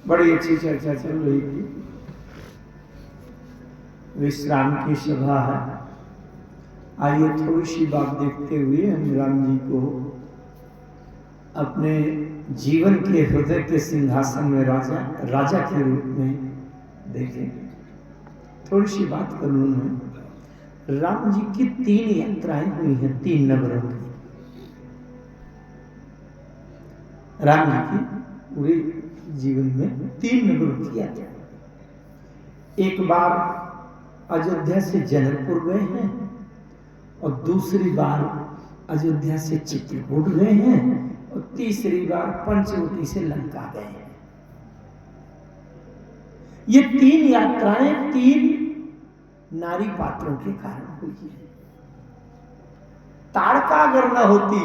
बड़ी अच्छी चर्चा चल रही थी। विश्राम की सभा है। आइए थोड़ी सी बात देखते हुए हम राम जी को अपने जीवन के हृदय के सिंहासन में राजा के रूप में देखें। थोड़ी सी बात करूं मैं। राम जी की 3 यात्राएं हुई हैं 3 नगरों की। राम जी की पूरे जीवन में 3 नगरों की यात्रा। एक बार अयोध्या से जनकपुर गए हैं और दूसरी बार अयोध्या से चित्रकूट गए हैं और तीसरी बार पंचवटी से लंका गए हैं। ये 3 यात्राएं 3 नारी पात्रों के कारण हुई है। ताड़का अगर न होती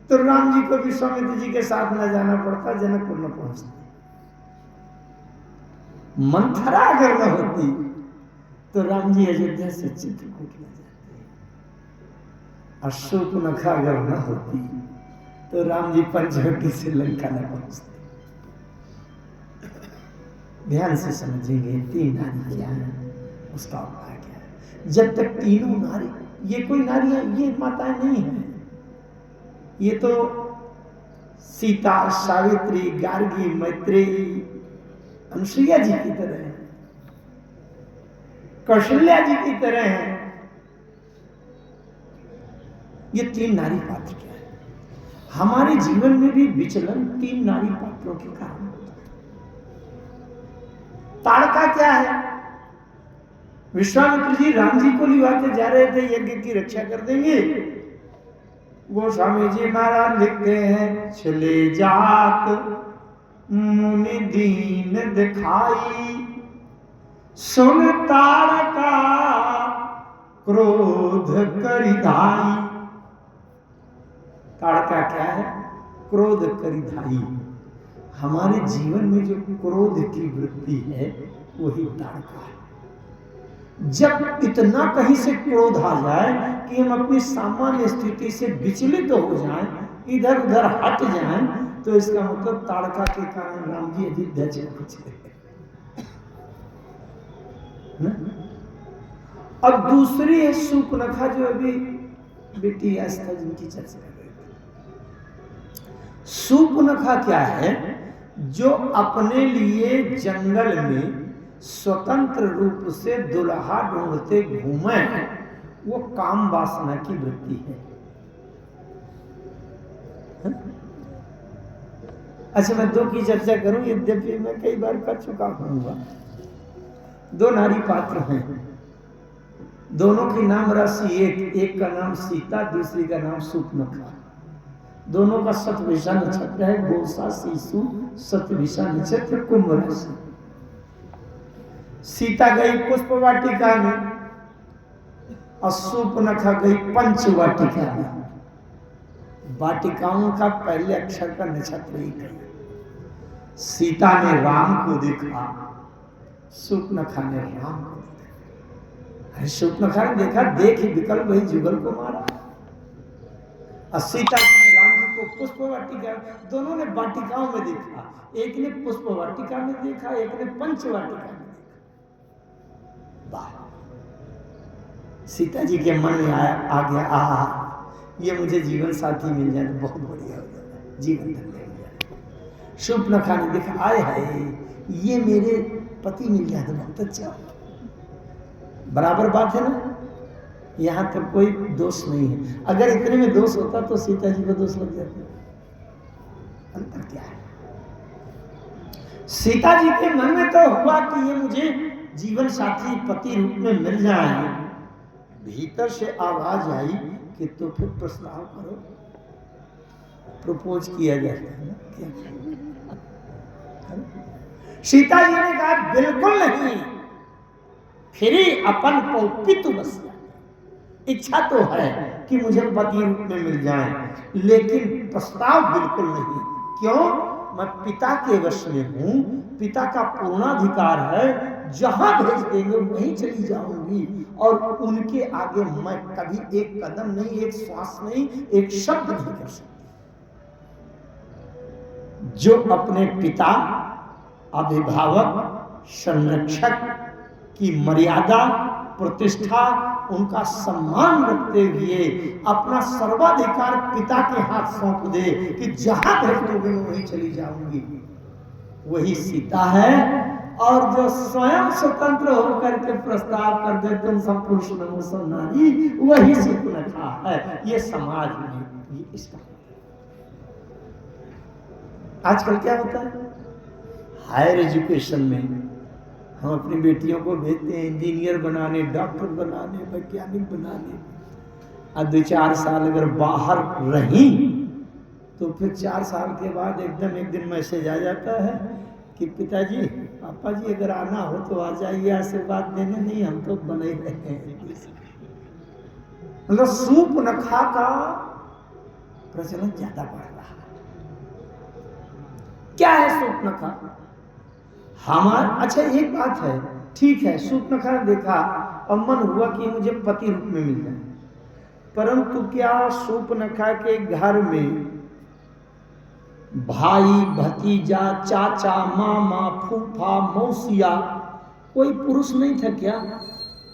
तो राम जी को विश्वामित्र जी के साथ न जाना पड़ता, जनकपुर न पहुंचते। मंथरा अगर न होती तो राम जी अयोध्या से चित्रकूट न जाते। अशोकनखा अगर न होती तो राम जी पंचवटी से लंका न पहुंचते। ध्यान से समझेंगे 3 नारी क्या है, उसका उपाय क्या है। जब तक तीनों नारी, ये कोई नारियां, ये माताएं नहीं है, ये तो सीता, सावित्री, गार्गी, मैत्रेयी, अनुसुईया जी की तरह है, कौशल्या जी की तरह है। ये 3 नारी पात्र क्या है। हमारे जीवन में भी विचलन 3 नारी पात्रों के कारण होता है। ताड़का क्या है। विश्वामित्र जी राम जी को लिवाते जा रहे थे, यज्ञ की रक्षा कर देंगे। गोस्वामी जी महाराज लिखते हैं, चले जात मुनि दीन दिखाई, सुन ताड़का क्रोध करिधाई। ताड़का क्या है। क्रोध करिधाई। हमारे जीवन में जो क्रोध की वृत्ति है वही ताड़का है। जब इतना कहीं से क्रोध आ जाए कि हम अपनी सामान्य स्थिति से विचलित हो जाएं, इधर उधर हट जाएं, तो इसका मतलब ताड़का के कारण राम जी अयोध्या से पहुंचे। और दूसरी है शूर्पणखा, जो अभी बेटी आस्था जिनकी चर्चा कर रहे थे। शूर्पणखा क्या है। जो अपने लिए जंगल में स्वतंत्र रूप से दुल्हा ढूंढते घूमे, वो काम वासना की वृत्ति है। अच्छा, मैं 2 की चर्चा करूं, यद्यपि मैं कई बार कर चुका हूं। 2 नारी पात्र हैं, दोनों की नाम राशि एक का नाम सीता, दूसरी का नाम शूर्पणखा। दोनों का शतभिषा नक्षत्र है, गोसा शीशु शतभिषा नक्षत्र, कुंभ राशि। सीता गई पुष्प वाटिका में और शूर्पणखा गई पंच वाटिका में। वाटिकाओं का पहले अक्षर का नक्षत्र एक है। सीता ने राम को देखा, शूर्पणखा ने राम को देखा। शूर्पणखा ने देखा, देख विकल वही जुगल को मारा। और सीता ने राम जी को पुष्प वाटिका, दोनों ने वाटिकाओं में देखा। एक ने पुष्प वाटिका में देखा, एक ने पंच वाटिका में देखा। सीता जी के मन में आ गया, ये मुझे जीवन साथी मिल जाए तो बहुत बढ़िया हो जाए, जीवन धन्य हो जाए। शूर्पणखा ने देखा, आए हाय, ये मेरे पति मिल जाए तो बहुत अच्छा। बराबर बात है ना। यहां तक कोई दोष नहीं है। अगर इतने में दोष होता तो सीता जी को दोष लग जाता। अंतर क्या है। सीता जी के मन में तो हुआ कि ये मुझे जीवन साथी पति रूप में मिल जाए। भीतर से आवाज आई कि तो फिर प्रस्ताव करो। प्रपोज किया जाता है ना, क्या। सीता जी ने कहा, बिल्कुल नहीं, फिर अपन पौपितु बस। इच्छा तो है कि मुझे पति रूप में मिल जाए, लेकिन प्रस्ताव बिल्कुल नहीं। क्यों। मैं पिता के वश में हूं, पिता का पूर्णाधिकार है। जहां भेज देंगे वहीं चली जाऊंगी, और उनके आगे मैं कभी एक कदम नहीं, एक श्वास नहीं, एक शब्द नहीं कर सकती। जो अपने पिता, अभिभावक, संरक्षक की मर्यादा, प्रतिष्ठा, उनका सम्मान रखते हुए अपना सर्वाधिकार पिता के हाथ सौंप दे कि जहां भेजोगे मैं वहीं चली जाऊंगी, वही सीता है। और जो स्वयं स्वतंत्र होकर के प्रस्ताव कर दे तुम सब पुरुष नमो सब नारी, वही शूर्पणखा है। ये समाज में ये इसका आजकल क्या होता है, हायर एजुकेशन में हम अपनी बेटियों को भेजते हैं इंजीनियर बनाने, डॉक्टर बनाने, वैज्ञानिक बनाने। अब 2-4 साल अगर बाहर रही तो फिर 4 साल के बाद एकदम एक दिन मैसेज आ जाता है कि पिताजी, पापा जी अगर आना हो तो आ जाइए, आशीर्वाद देने। नहीं, हम तो बने रहे हैं। मतलब शूर्पणखा का प्रचलन ज्यादा बढ़ रहा है। क्या है शूर्पणखा? अच्छा एक बात है, ठीक है, शूर्पणखा ने देखा और मन हुआ कि मुझे पति रूप में मिल जाए, परंतु क्या शूर्पणखा के घर में भाई, भतीजा, चाचा, मामा, फूफा, मौसिया कोई पुरुष नहीं था क्या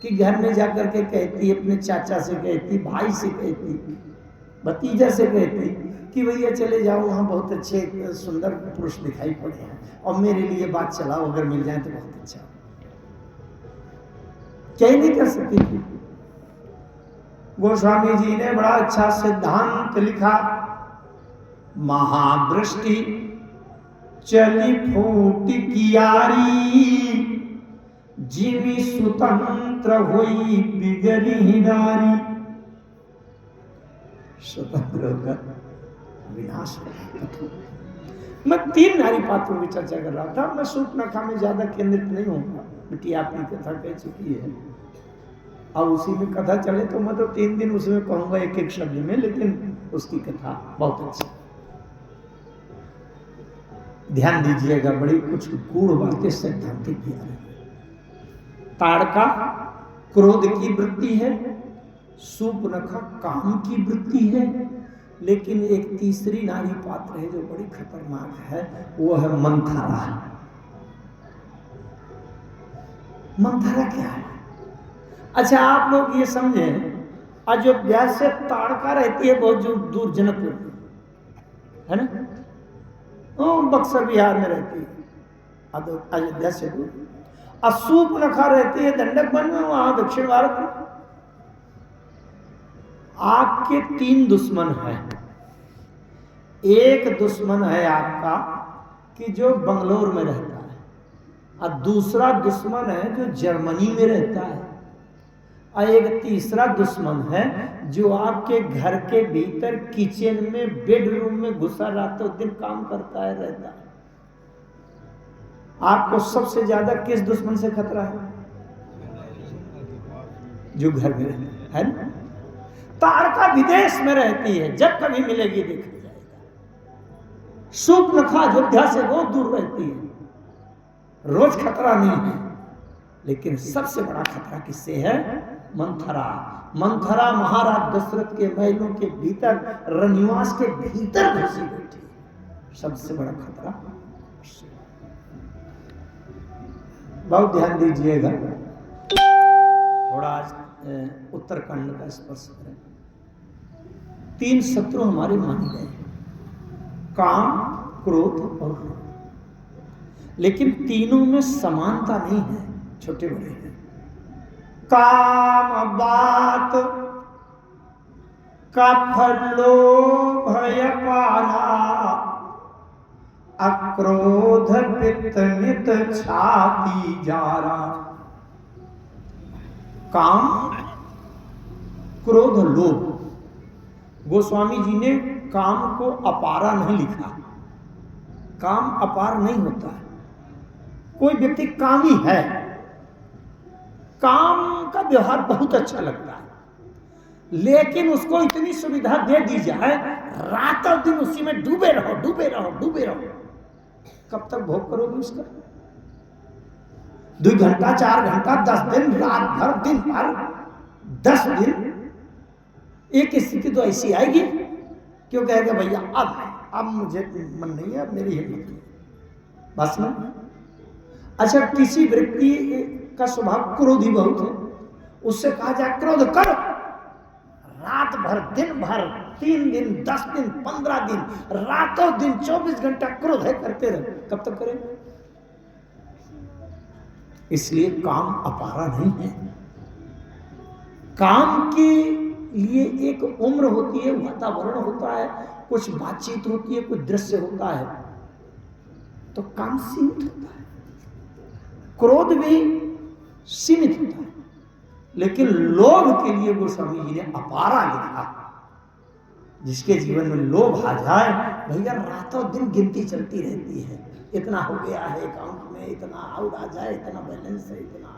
कि घर में जाकर के कहती, अपने चाचा से कहती, भाई से कहती, भतीजा से कहती कि भैया चले जाओ, वहाँ बहुत अच्छे सुंदर पुरुष दिखाई पड़े हैं और मेरे लिए बात चलाओ, अगर मिल जाए तो बहुत अच्छा। क्या ही नहीं कर सकती थी? गोस्वामी जी ने बड़ा अच्छा सिद्धांत लिखा, महादृष्टि चली फूट कियारी, जिमी स्वतंत्र हुई बिगड़ी नारी। स्वतंत्र होकर विनाश हो। मैं 3 नारी पात्रों की चर्चा कर रहा था। मैं शूर्पणखा में ज्यादा केंद्रित नहीं होऊंगा, बेटी आपने कथा कह चुकी है, अब उसी में कथा चले तो मैं तो 3 दिन उसमें कहूंगा एक शब्द में, लेकिन उसकी कथा बहुत अच्छी। ध्यान दीजिएगा, बड़ी कुछ गूढ़ बातें सैद्धांतिक भी आ रही है। ताड़का क्रोध की वृत्ति है, शूर्पणखा काम की वृत्ति है, लेकिन एक तीसरी नारी पात्र है जो बड़ी खतरनाक है, वो है मंथरा। मंथरा क्या है? अच्छा आप लोग ये समझें, अयोध्या से ताड़का रहती है बहुत दूर, जनकपुर है ना, बक्सर बिहार में रहती है, अयोध्या से दूर। शूर्पणखा रहती है दंडक वन में, वहां दक्षिण भारत में। आपके 3 दुश्मन हैं। एक दुश्मन है आपका कि जो बंगलोर में रहता है, और दूसरा दुश्मन है जो जर्मनी में रहता है, और एक तीसरा दुश्मन है जो आपके घर के भीतर किचन में, बेडरूम में घुसा रातों दिन काम करता है, रहता है। आपको सबसे ज्यादा किस दुश्मन से खतरा है? जो घर में रहता है ना। ताड़का विदेश में रहती है, जब कभी मिलेगी देखा जाएगा। शूर्पणखा अयोध्या से बहुत दूर रहती है, रोज खतरा नहीं है, लेकिन सबसे बड़ा खतरा किससे है? मंथरा। मंथरा महाराज दशरथ के महलों के भीतर, रनिवास के भीतर घुसी बैठी। सबसे बड़ा खतरा। बहुत ध्यान दीजिएगा, थोड़ा उत्तरकांड का स्पर्श करें। 3 शत्रु हमारे माने गए, काम, क्रोध और क्रोध, लेकिन तीनों में समानता नहीं है, छोटे बड़े हैं। काम बात का फलो भय पारा, अक्रोध पित्त नित छाती जारा। काम, क्रोध, लोभ। गोस्वामी जी ने काम को अपारा नहीं लिखा, काम अपार नहीं होता है। कोई व्यक्ति कामी है, काम का व्यवहार बहुत अच्छा लगता है, लेकिन उसको इतनी सुविधा दे दी जाए, रातों दिन उसी में डूबे रहो, डूबे रहो, डूबे रहो, कब तक भोग करोगे उसका? 2 घंटा, 4 घंटा, 10 दिन, रात भर, दिन भर, 10 दिन। एक स्थिति तो ऐसी आएगी क्यों कहेगा भैया अब अब मुझे मन नहीं है, अब मेरी हिम्मत नहीं, बस ना। अच्छा, किसी व्यक्ति का स्वभाव क्रोधी बहुत है, उससे कहा जाए क्रोध कर, रात भर दिन भर 3 दिन 10 दिन 15 दिन रातों दिन 24 घंटा क्रोध है करते रहे, कब तक करें? इसलिए काम अपारा नहीं है। काम के लिए एक उम्र होती है, वातावरण होता है, कुछ बातचीत होती है, कुछ दृश्य होता है, तो काम सीमित होता है, क्रोध भी सीमित होता है। लेकिन लोभ के लिए गोस्वामी जी ने अपारा लिखा। जिसके जीवन में लोभ आ जाए, भैया रातों दिन गिनती चलती रहती है, इतना हो गया है अकाउंट में, इतना आउट आ जाए, इतना बैलेंस है, इतना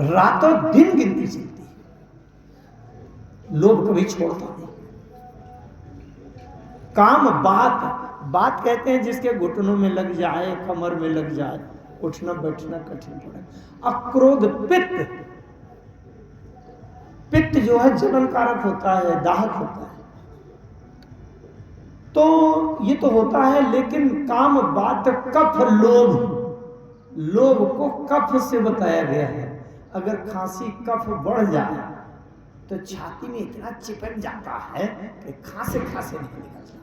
रातों दिन गिनती चलती है। लोभ कभी छोड़ता नहीं। काम बात कहते हैं जिसके घुटनों में लग जाए, कमर में लग जाए, उठना बैठना कठिन पड़े। अक्रोध पित्त जो है जलन कारक होता है, दाहक होता है, तो ये तो होता है। लेकिन काम बात कफ लोभ को कफ से बताया गया है। अगर खांसी कफ बढ़ जाए तो छाती में इतना चिपक जाता है कि खांसे नहीं निकलता।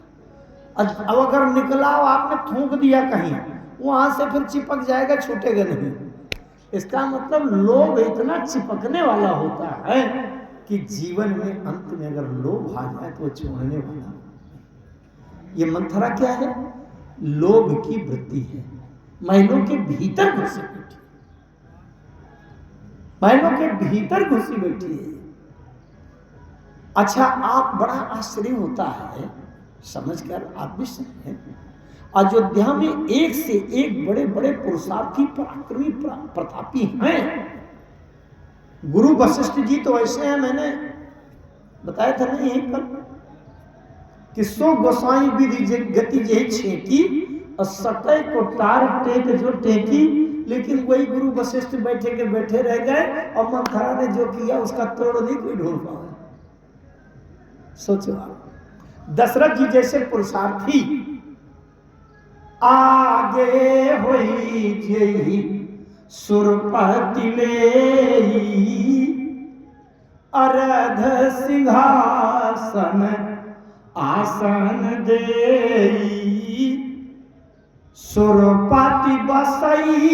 अब अगर निकला आपने थूक दिया कहीं, वहां से फिर चिपक जाएगा, छूटेगा नहीं। इसका मतलब लोभ इतना चिपकने वाला होता है कि जीवन में अंत में अगर लोभ आ जाए तो छोड़ने वाला। ये मंथरा क्या है? लोभ की वृत्ति है, महिलाओं के भीतर घुसी बैठी, महिलाओं के भीतर घुसी बैठी है। अच्छा, आप बड़ा आश्चर्य होता है समझकर, आप भी समझें, अयोध्या में एक से एक बड़े बड़े पुरुषार्थी पराक्रमी प्रतापी हैं। गुरु वशिष्ठ जी तो ऐसे हैं, मैंने बताया था नहीं कल कि 100 गोसाई विधि गति जे छेकी और सतय को तार टेक जो टेकी, लेकिन वही गुरु वशिष्ठ बैठे के बैठे रह गए और मंथरा ने जो किया उसका तोड़ नहीं कोई ढूंढ पाया। सोचो आप, दशरथ जी जैसे पुरुषार्थी आगे होई जेही सुरपति लेई, अरध सिंहासन आसन देई, सुरपति बसई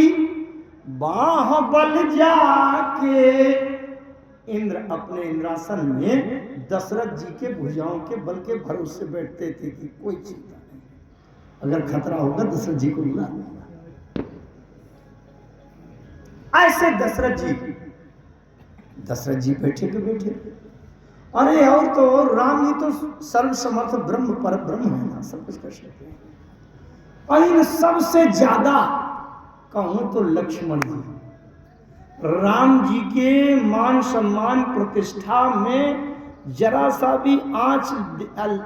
बाह बल जाके। इंद्र अपने इंद्रासन में दशरथ जी के भुजाओं के बल के भरोसे बैठते थे कि कोई चिंता नहीं, अगर खतरा होगा दशरथ जी को बुला लूंगा। ऐसे दशरथ जी बैठे के बैठे। अरे और तो राम जी तो सर्वसमर्थ ब्रह्म पर ब्रह्म है ना, सब कुछ कर सकते हैं। और इन सबसे ज्यादा कहूं तो लक्ष्मण जी, राम जी के मान सम्मान प्रतिष्ठा में जरा सा भी आंच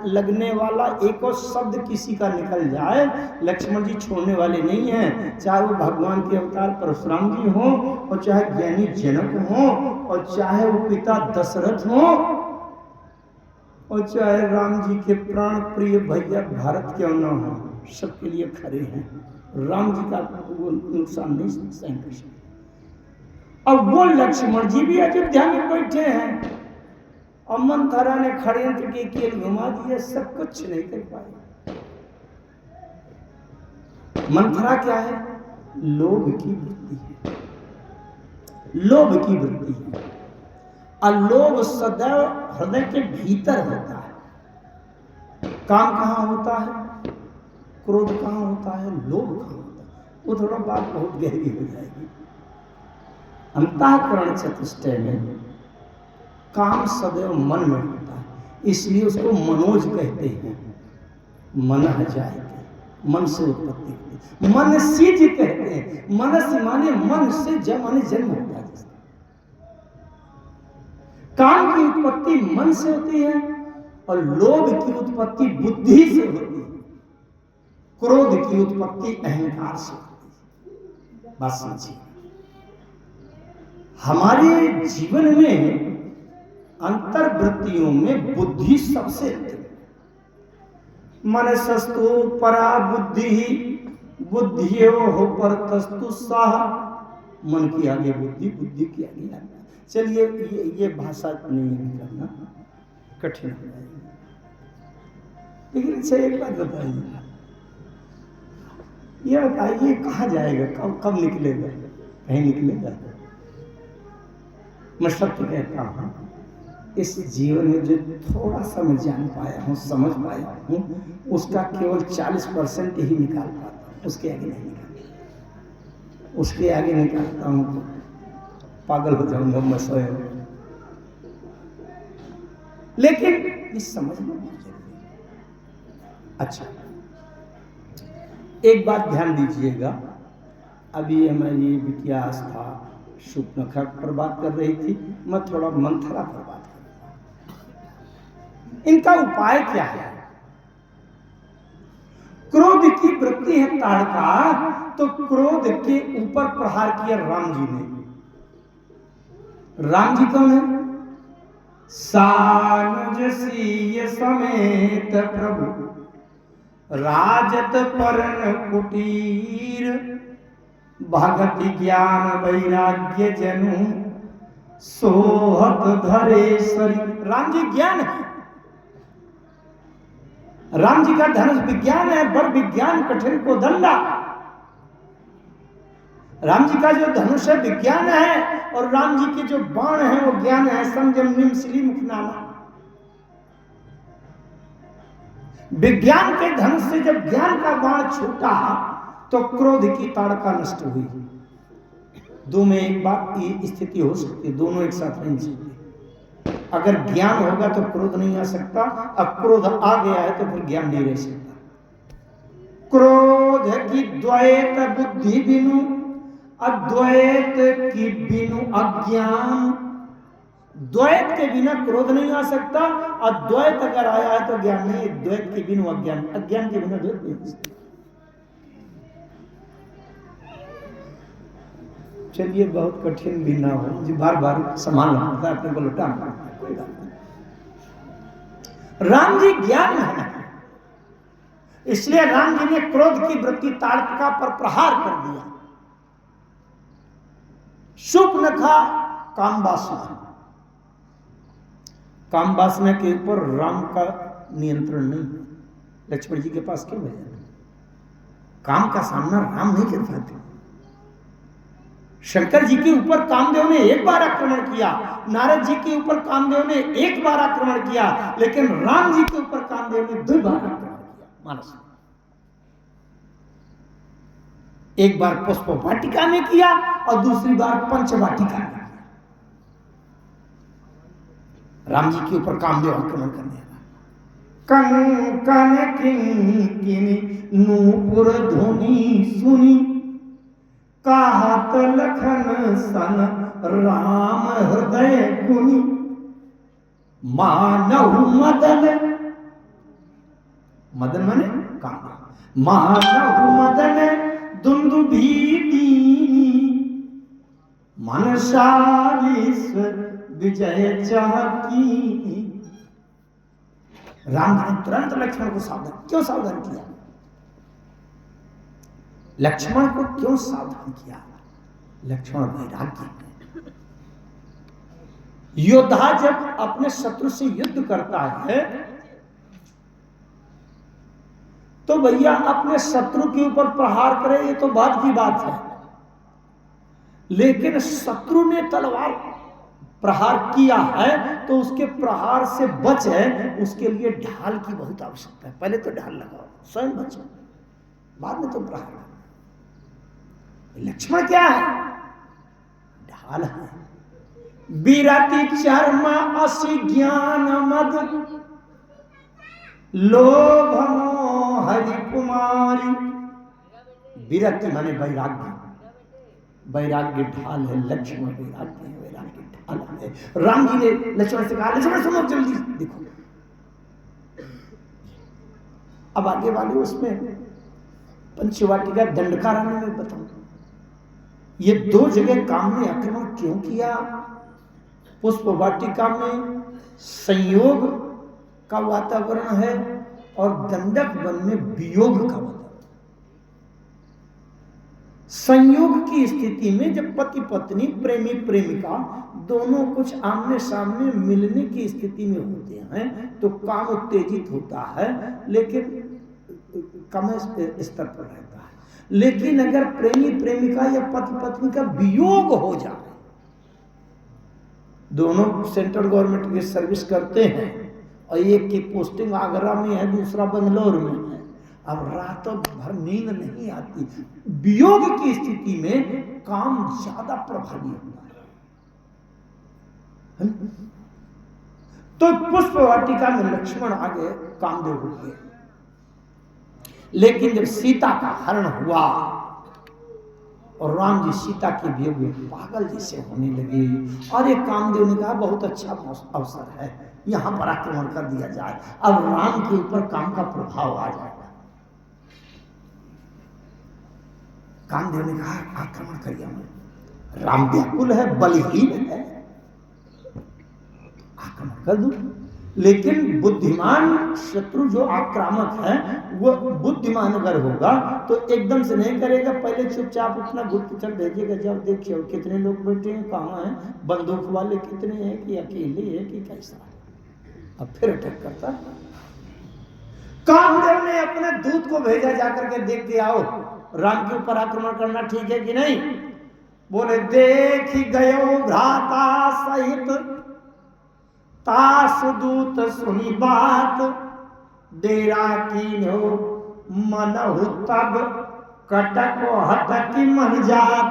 लगने वाला एक और शब्द किसी का निकल जाए, लक्ष्मण जी छोड़ने वाले नहीं हैं। चाहे वो भगवान के अवतार परशुराम जी हों, और चाहे ज्ञानी जनक हों, और चाहे वो पिता दशरथ हों, और चाहे राम जी के प्राण प्रिय भैया भारत क्यों न हो, सबके लिए खड़े हैं। राम जी का वो नुकसान नहीं सहन कर सकते। अब वो लक्ष्मण जी भी अयोध्या में बैठे हैं और मंथरा ने षड्यंत्र के खेल घुमा दिए, सब कुछ नहीं कर पाए। मंथरा क्या है? लोभ की वृत्ति है, लोभ की वृत्ति है। अलोभ सदैव हृदय के भीतर होता है। काम कहाँ होता है? क्रोध कहाँ होता है? लोभ कहाँ होता है? वो थोड़ा बात बहुत गहरी हो जाएगी। अंतःकरण चतुष्टय में काम सदैव मन में होता है, इसलिए उसको मनोज कहते हैं। मन जाएगा, मन से उत्पत्ति होती है। मन सिज कहते हैं, मनस माने मन से जन्म होता है। काम की उत्पत्ति मन से होती है और लोभ की उत्पत्ति बुद्धि से होती है, क्रोध की उत्पत्ति अहंकार से होती है। बात समझिए, हमारे जीवन में अंतर्वृत्तियों में बुद्धि सबसे अधिक है। मनसस्तु परा बुद्धि, बुद्धियो हो पर तस्तु साह। मन की आगे बुद्धि, बुद्धि की आगे आत्मा। चलिए ये भाषा नहीं करना, कठिन हो जाएगी। लेकिन अच्छा एक बात बताइए, ये बताइए कहाँ जाएगा, कब निकलेगा? कहीं निकलेगा? मैं सत्य कहता हूँ, इस जीवन में जो थोड़ा सा मैं जान पाया हूँ, समझ पाया हूँ, उसका केवल 40% ही निकाल पाता हूँ, उसके आगे नहीं निकालता। उसके आगे निकालता हूँ तो पागल हो जाऊंगा मैं स्वयं। लेकिन इस समझना बहुत जरूरी है। अच्छा, एक बात ध्यान दीजिएगा, अभी हमारी बिटिया आस्था शुक्नखा पर बात कर रही थी, मैं थोड़ा मंथरा पर बात कर। इनका उपाय क्या है? क्रोध की वृत्ति है ताड़का, तो क्रोध के ऊपर प्रहार किया राम जी ने। राम जी कौन है? सानुज सीय समेत प्रभु राजत परन कुटीर, भगति ज्ञान वैराग्य जनु सोहत धरेश्वरी। राम जी ज्ञान है, राम जी का धनुष विज्ञान है, बर विज्ञान कठिन को दंडा। राम जी का जो धनुष है विज्ञान है, और राम जी के जो बाण है वो ज्ञान है। संयम निम श्री मुखनाना। विज्ञान के धनुष से जब ज्ञान का बाण छूटा तो क्रोध की ताड़का नष्ट हुई। दो में एक बात की स्थिति हो सकती है, दोनों एक साथ नहीं सकते। अगर ज्ञान होगा तो क्रोध नहीं आ सकता, अब क्रोध आ गया है तो फिर ज्ञान नहीं रह सकता। क्रोध की द्वैत बुद्धि बिनु, अद्वैत की बिनु अज्ञान। द्वैत के बिना क्रोध नहीं आ सकता, अद्वैत अगर आया है तो ज्ञान नहीं। द्वैत के बिनु अज्ञान, अज्ञान के बिना द्वैत नहीं हो सकता। चलिए बहुत कठिन भी ना हो, मुझे बार बार संभालना पड़ता है, अपने को लौटाना पड़ता है, कोई बात नहीं। राम जी ज्ञान है, इसलिए राम जी ने क्रोध की वृत्ति ताड़का पर प्रहार कर दिया। शूर्पणखा काम वासना, काम वासना के ऊपर राम का नियंत्रण नहीं। लक्ष्मण जी के पास क्यों भेजा? काम का सामना राम नहीं कर पाते। शंकर जी के ऊपर कामदेव ने एक बार आक्रमण किया, नारद जी के ऊपर कामदेव ने एक बार आक्रमण किया, लेकिन राम जी के ऊपर कामदेव ने 2 बार आक्रमण किया। मानस एक बार पुष्प वाटिका में किया और दूसरी बार पंच वाटिका में किया। राम जी के ऊपर कामदेव आक्रमण करने लगा। कंकन किंकिनी नूपुर ध्वनि सुनी, कहत लखन सन राम हृदय गुनी। मानहु मदन, मदन माने काम। मानहु मदन दुंदुभी दीनी, मनसारीश्वर विजय चाहती। राम जी ने तुरंत लक्ष्मण को सावधान, क्यों सावधान किया? लक्ष्मण को क्यों सावधान किया? लक्ष्मण वैराग्य है। योद्धा जब अपने शत्रु से युद्ध करता है तो भैया अपने शत्रु के ऊपर प्रहार करे, ये तो बात की बात है, लेकिन शत्रु ने तलवार प्रहार किया है तो उसके प्रहार से बचे, उसके लिए ढाल की बहुत आवश्यकता है। पहले तो ढाल लगाओ, स्वयं बचो, बाद में तो प्रहार। लक्ष्मण क्या है? ढाल है। विरति चर्म असि ज्ञान मद, लोभ मोह हरि कुमारी। विरति माने वैराग्य, वैराग्य ढाल है। लक्ष्मण वैराग्य है, वैराग्य ढाल है। राम जी ने लक्ष्मण से कहा, लक्ष्मण सुनो जल्दी देखो। अब आगे वाले उसमें पंचवाटिका दंडकारण्य में बताऊं, ये 2 जगह काम ने आक्रमण क्यों किया? पुष्प वाटिका में संयोग का वातावरण है, और गंडक वन में वियोग का मतलब। संयोग की स्थिति में जब पति पत्नी प्रेमी प्रेमिका दोनों कुछ आमने सामने मिलने की स्थिति में होते हैं तो काम उत्तेजित होता है, लेकिन कम स्तर पर रहता है। लेकिन अगर प्रेमी प्रेमिका या पति पत्नी का वियोग हो जाए, दोनों सेंट्रल गवर्नमेंट की सर्विस करते हैं और एक की पोस्टिंग आगरा में है, दूसरा बंगलोर में है, अब रातों भर नींद नहीं आती, वियोग की स्थिति में काम ज्यादा प्रभावी होता है। तो पुष्प वाटिका में लक्ष्मण आगे कामदेव हो गए, लेकिन जब सीता का हरण हुआ और राम जी सीता के वियोग में पागल जैसे होने लगे, और एक कामदेव ने कहा बहुत अच्छा अवसर है, यहां पर आक्रमण कर दिया जाए, अब राम के ऊपर काम का प्रभाव आ जाएगा। कामदेव ने कहा आक्रमण करिए, राम व्याकुल है, बलहीन है, आक्रमण कर दूं। लेकिन बुद्धिमान शत्रु जो आक्रामक है वो बुद्धिमान अगर होगा तो एकदम से नहीं करेगा, पहले चुपचाप अपना गुप्तचर भेजेगा, जब देखिए कितने लोग बैठे हैं, कहाँ हैं, बंदूक वाले कितने हैं, कि अकेले है कि कैसा है, अब फिर अटैक करता है। कामदेव ने अपने दूत को भेजा जाकर के देख के आओ राम के ऊपर आक्रमण करना ठीक है कि नहीं। बोले देख गयो भ्राता सहित तास दूत सुनी बात, डेरा कीन्हो मनहु तब कटक हटकी मन जात।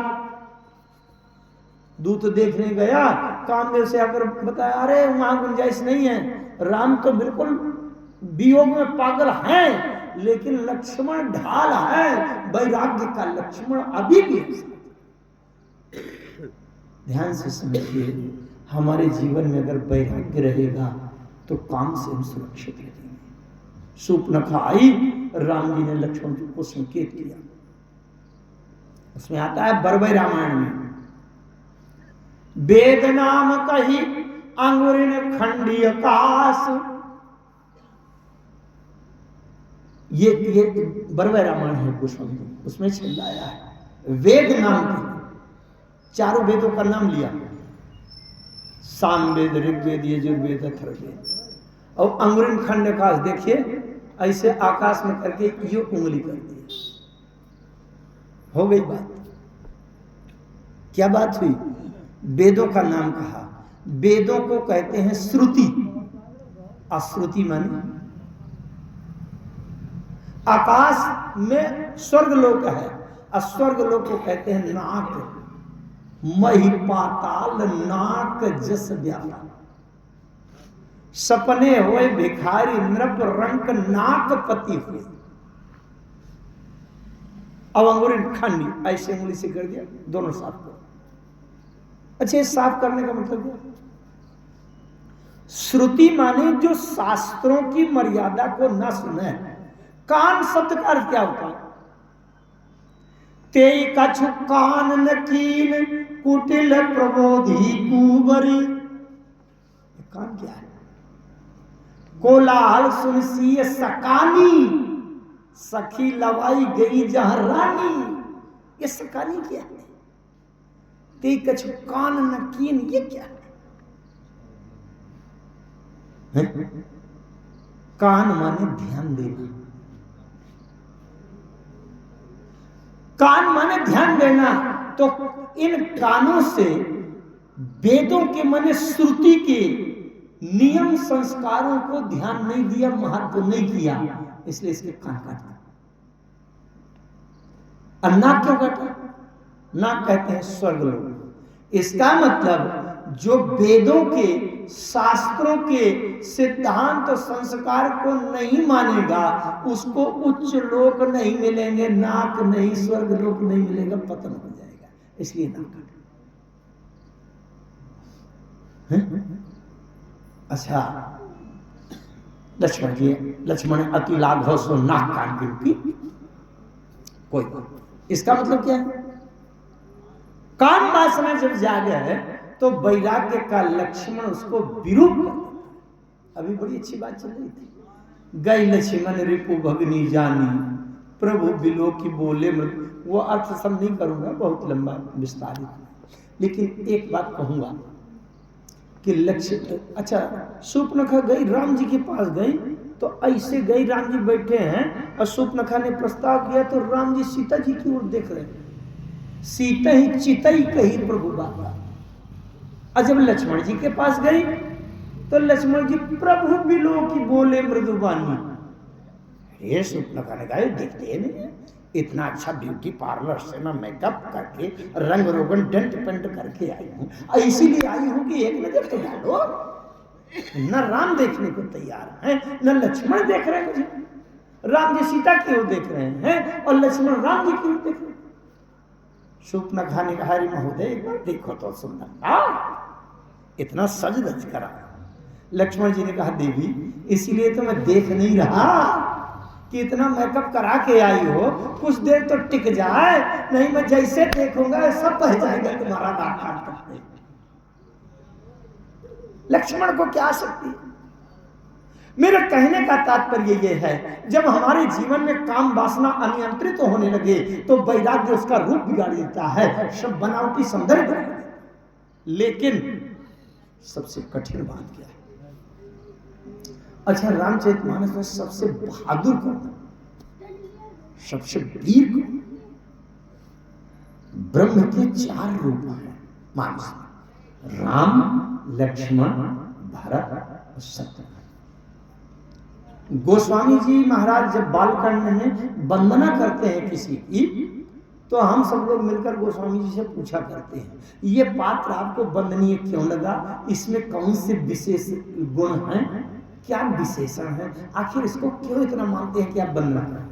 दूत देखने गया, कामदेव से आकर बताया अरे वहां गुंजाइश नहीं है, राम तो बिल्कुल वियोग में पागल हैं, लेकिन लक्ष्मण ढाल है वैराग्य का, लक्ष्मण अभी भी। ध्यान से समझिए, हमारे जीवन में अगर वैराग्य रहेगा तो काम से हम सुरक्षित रहेंगे। शूर्पणखा आई, राम जी ने लक्ष्मण को संकेत किया, उसमें आता है बरबई रामायण में, वेद नाम कही अंगुरिन खंडी आकाश। ये बरबई रामायण है गोस्वामी, उसमें चिल्लाया है वेद नाम की, चारों वेदों का नाम लिया, सामवेद, ऋग्वेद, यजुर्वेद, अथर्ववेद, और अंगुरिन खंड आकाश। देखिए ऐसे आकाश में करके ये उंगली कर दी, हो गई बात। क्या बात हुई? वेदों का नाम कहा। वेदों को कहते हैं श्रुति, अश्रुति माने आकाश में स्वर्गलोक है, और स्वर्गलोक को कहते हैं नाक, मही पाताल नाक जस व्यापा। सपने हुए भिखारी नृप रंक नाक पति हुए। अब अंगुरिन खंडी ऐसे उंगली से कर दिया, दोनों साफ करो। अच्छा, साफ करने का मतलब क्या? श्रुति माने जो शास्त्रों की मर्यादा को न सुने। कान शब्द का अर्थ क्या होता है? ते कछु कान न कीन कुटिल प्रबोधि कुबरी। कान क्या है? कोलाहल सुनसी सकानी, सखी लवाई गई जहां रानी। ये सकानी क्या है? ते कछु कान न कीन, ये क्या है? कान माने ध्यान देना, कान माने ध्यान देना। तो इन कानों से वेदों के माने श्रुति के नियम संस्कारों को ध्यान नहीं दिया, महत्व नहीं किया, इसलिए इसके कान काटा। और नाक क्यों काटा? नाक कहते हैं स्वर्गलोक। इसका मतलब जो वेदों के शास्त्रों के सिद्धांत और संस्कार को नहीं मानेगा उसको उच्च लोक नहीं मिलेंगे, नाक नहीं, स्वर्ग लोक नहीं मिलेगा, पतन हो जाएगा, इसलिए नाक काटा। अच्छा, लक्ष्मण अति लाघव सो नाक कान की रूपी कोई। इसका मतलब क्या है? काम वासना जब जागे है तो वैराग्य का लक्ष्मण उसको विरूप कर देता है। अभी बड़ी अच्छी बात चल रही थी, गई लक्ष्मण रिपु भगनी जानी, प्रभु बिलो की बोले मृत। वो अर्थ सब नहीं करूंगा, बहुत लंबा विस्तारित, लेकिन एक बात कहूंगा कि लक्ष्य, अच्छा शूर्पणखा गई राम जी के पास गई, तो ऐसे गई, राम जी बैठे हैं और शूर्पणखा ने प्रस्ताव किया, तो राम जी सीता जी की ओर देख रहे हैं। सीता ही चितई कही प्रभु बाबा। और जब लक्ष्मण जी के पास गई तो लक्ष्मण जी प्रभु बिलो की बोले मृदुबानी। ये शूर्पणखा ने कहा देखते नहीं, इतना अच्छा ब्यूटी पार्लर से ना मेकअप करके रंग रोगन डेंट पेंट करके आई हूँ, इसीलिए आई हूँ कि एक नजर तो डालो। न राम देखने को तैयार है, न लक्ष्मण देख रहे हैं मुझे। राम जी सीता की ओर देख रहे हैं और लक्ष्मण राम जी की ओर देख रहे हैं। शूर्पणखा ने कहा अरे महोदय एक बार देखो तो सुंदरता, इतना सज धज करा। लक्ष्मण जी ने कहा देवी इसीलिए तो मैं देख नहीं रहा कि इतना मेकअप करा के आई हो, कुछ देर तो टिक जाए, नहीं मैं जैसे देखूंगा सब बह जाएगा तुम्हारा नाक काट करते। लक्ष्मण को क्या शक्ति। मेरे कहने का तात्पर्य यह है, जब हमारे जीवन में काम वासना अनियंत्रित होने लगे तो वैराग्य उसका रूप बिगाड़ देता है, सब बनावटी सौंदर्य। लेकिन सबसे कठिन बात क्या है? अच्छा रामचरितमानस में सबसे बहादुर कौन, सबसे वीर कौन? ब्रह्म के 4 रूप हैं मानस में, राम, लक्ष्मण, भरत और शत्रुघ्न। गोस्वामी जी महाराज जब बालकांड में वंदना करते हैं किसी की, तो हम सब लोग मिलकर गोस्वामी जी से पूछा करते हैं ये पात्र आपको वंदनीय क्यों लगा, इसमें कौन से विशेष गुण हैं, क्या विशेषण है, आखिर इसको क्यों इतना मानते हैं कि आप वंदना करें?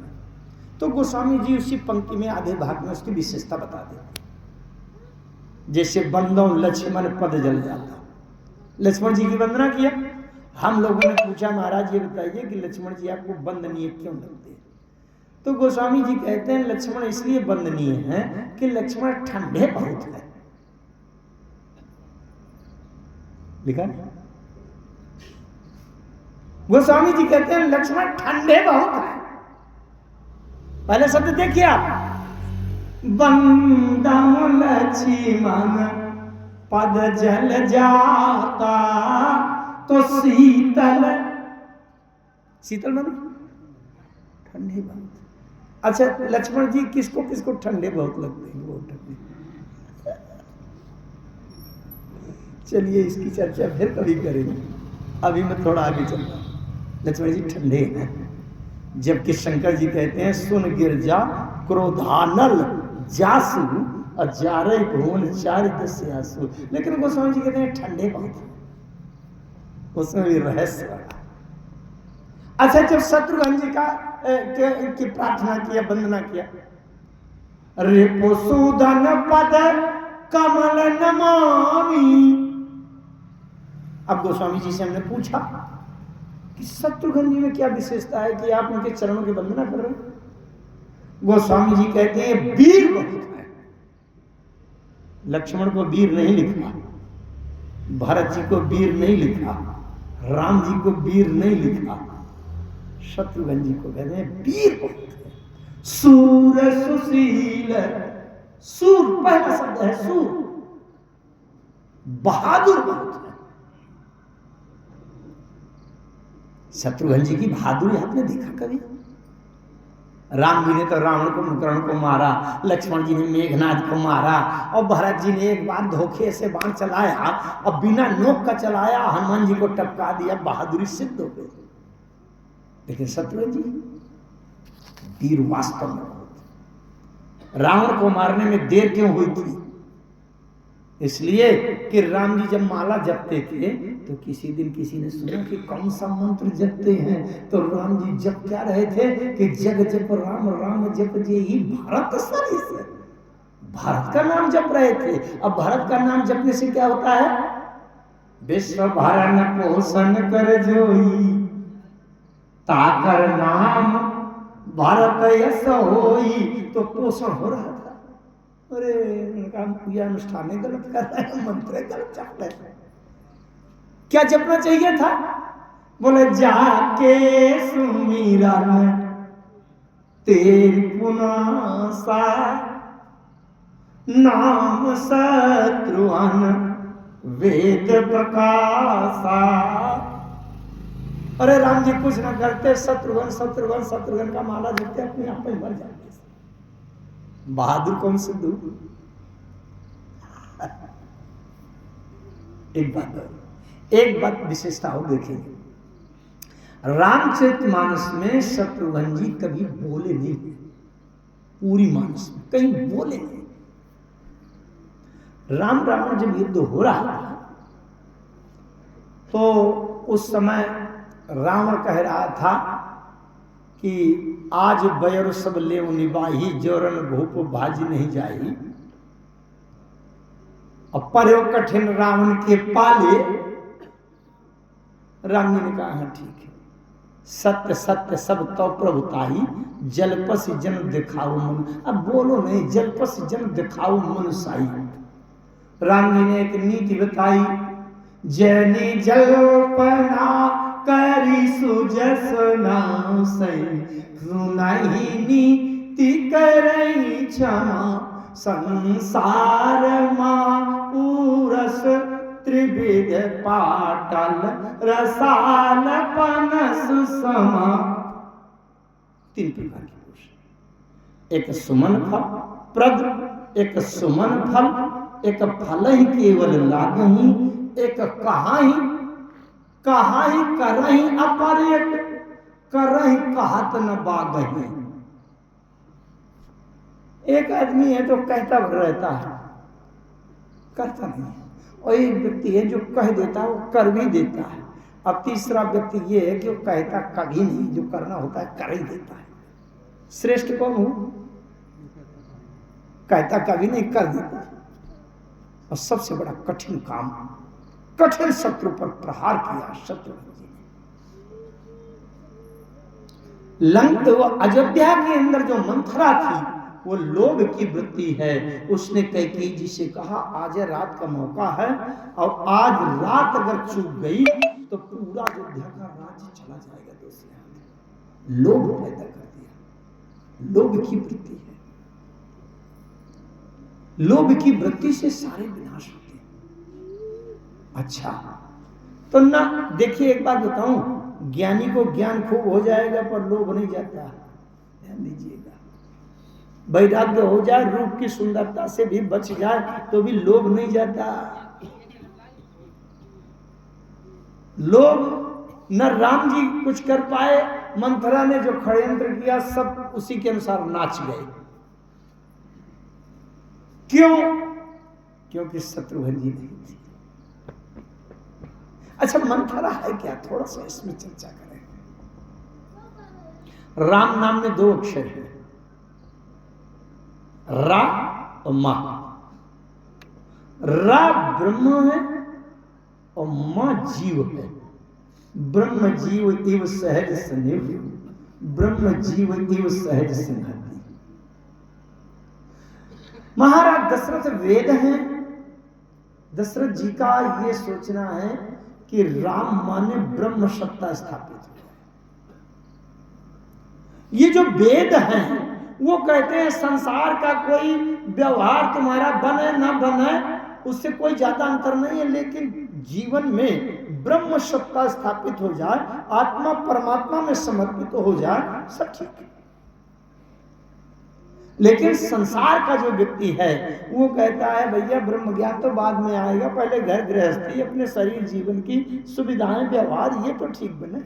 तो गोस्वामी जी उसी पंक्ति में आधे भाग में उसकी विशेषता बता देते। जैसे बंदो लक्ष्मण पद जल जाता, लक्ष्मण जी की वंदना किया। हम लोगों ने पूछा महाराज ये बताइए कि लक्ष्मण जी आपको वंदनीय क्यों लगते हैं? तो गोस्वामी जी कहते हैं लक्ष्मण इसलिए वंदनीय है कि लक्ष्मण ठंडे बहुत है। लिखा है? गोस्वामी जी कहते हैं लक्ष्मण ठंडे बहुत है। पहले शब्द देखिए आप, बंदम लक्ष्मण पद जल जाता तो शीतल, शीतल माने ठंडे बहुत। अच्छा लक्ष्मण जी किसको किसको ठंडे बहुत लगते हैं? बहुत ठंडे। चलिए इसकी चर्चा फिर कभी करेंगे, अभी मैं थोड़ा आगे चल रहा हूं। लक्ष्मण जी ठंडे हैं, जबकि शंकर जी कहते हैं सुन गिरजा क्रोधानल जासु और जारे भुवन चारित से आंसू। लेकिन गोस्वामी जी कहते हैं ठंडे बहुत हैं, उसमें भी रहस्य बड़ा। अच्छा जब शत्रुघ्न जी की प्रार्थना किया, वंदना किया, रिपुसूदन पद कमल नमामि। अब गोस्वामी जी से हमने पूछा कि शत्रुघ्न जी में क्या विशेषता है कि आप उनके चरणों की वंदना कर रहे हैं? गोस्वामी जी कहते हैं वीर बहुत है। लक्ष्मण को वीर नहीं लिखा, भरत जी को वीर नहीं लिखा, राम जी को वीर नहीं लिखा, शत्रुघ्न जी को कहते हैं वीर बहुत है। सूर सुशील, सूर पहला शब्द है सूर, बहादुर बहुत है। शत्रुघ्न जी की बहादुरी आपने देखा कभी? राम जी ने तो रावण को मुकर्ण को मारा, लक्ष्मण जी ने मेघनाद को मारा, और भरत जी ने एक बार धोखे से बाण चलाया और बिना नोक का चलाया, हनुमान जी को टपका दिया, बहादुरी सिद्ध हो गई। लेकिन शत्रुघ्न जी वीर वास्तव में बहुत। रावण को मारने में देर क्यों हुई थी? इसलिए कि राम जी जब माला जपते थे तो किसी दिन किसी ने सुना कि कौन सा मंत्र जपते हैं, तो राम जी जप क्या रहे थे कि जग जप राम राम जप जे ही भारत सरिस, भारत का नाम जप रहे थे। अब भारत का नाम जपने से क्या होता है? विश्व भरण पोषण कर जोई ताकर नाम भारत यश होई, तो पोषण हो रहा था। अरे उनका पूजा अनुष्ठान गलत कर रहे हैं, मंत्र गलत जप रहे हैं। क्या जपना चाहिए था? बोले जाके सुमिरन तेरी पुनासा, नाम शत्रुघ्न वेद प्रकाशा। अरे राम जी कुछ ना करते, शत्रुघ्न शत्रुघ्न शत्रुघ्न का माला जपते अपने आप में मर जाते। बहादुर कौन से दू। एक बात विशेषता हो देखिए, रामचरितमानस में शत्रुघ्न जी कभी बोले नहीं, पूरी मानस में कहीं बोले नहीं। राम रावण जब युद्ध हो रहा था तो उस समय रावण कह रहा था कि आज बयर सब ले निबाही, जोरन भूप भाजी नहीं जाई। और पर्यो कठिन रावण के पाले। राम जी ने कहा हाँ ठीक है, सत्य सत्य सब तो प्रभुताई, जलपस जन दिखाओ मन। अब बोलो नहीं, जलपस जन दिखाओ मन साई। राम जी ने एक नीति बताई, जैनी जल्पना करी सुजसना सही, सुनाई नीति करई क्षमा, संसार मां पूरस त्रिविध पाटल, रसाल पनस समा। 3 प्रकार की पुरुष, एक सुमन फल प्रद, एक सुमन फल, एक फल ही केवल लागही, एक कहाही करही अपर, एक करही कहत न बागही। एक आदमी है जो कहता रहता है, करता नहीं है, और एक व्यक्ति है जो कह देता है वो कर भी देता है। अब तीसरा व्यक्ति ये है कि वो कहता कभी नहीं, जो करना होता है कर ही देता है। श्रेष्ठ कौन हो? कहता कभी नहीं, कर देता है। और सबसे बड़ा कठिन काम, कठिन शत्रु पर प्रहार किया शत्रुघ्न जी ने। वो अयोध्या के अंदर जो मंथरा थी वो लोभ की वृत्ति है। उसने कैकेयी जी से कहा आज रात का मौका है, और आज रात अगर चूक गई तो पूरा अयोध्या का राज्य चला जाएगा दूसरे हाथ। लोभ पैदा कर दिया, लोभ की वृत्ति है। लोभ की वृत्ति से सारे विनाश होते हैं। अच्छा तो ना देखिए, एक बात बताऊं, ज्ञानी को ज्ञान खूब हो जाएगा पर लोभ नहीं जाता, ध्यान दीजिएगा। वैराग्य हो जाए, रूप की सुंदरता से भी बच जाए तो भी लोभ नहीं जाता। लोभ न राम जी कुछ कर पाए, मंथरा ने जो षड्यंत्र किया सब उसी के अनुसार नाच गए। क्यों? क्योंकि शत्रुघ्न जी नहीं थी। अच्छा मंथरा है क्या, थोड़ा सा इसमें चर्चा करें। राम नाम में 2 अक्षर है, रा और मा। रा ब्रह्म है और मां जीव है। ब्रह्म जीव इव सहज स्नेह, ब्रह्म जीव इव सहज संहति। महाराज दशरथ वेद हैं। दशरथ जी का ये सोचना है कि राम माने ब्रह्म सत्ता स्थापित हो। ये जो वेद हैं वो कहते हैं संसार का कोई व्यवहार तुम्हारा बने ना बने उससे कोई ज्यादा अंतर नहीं है, लेकिन जीवन में ब्रह्म सत्ता स्थापित हो जाए, आत्मा परमात्मा में समर्पित हो जाए, सब ठीक है। लेकिन संसार का जो व्यक्ति है वो कहता है भैया ब्रह्म ज्ञान तो बाद में आएगा, पहले घर गृहस्थी, अपने शरीर जीवन की सुविधाएं, व्यवहार ये तो ठीक बने।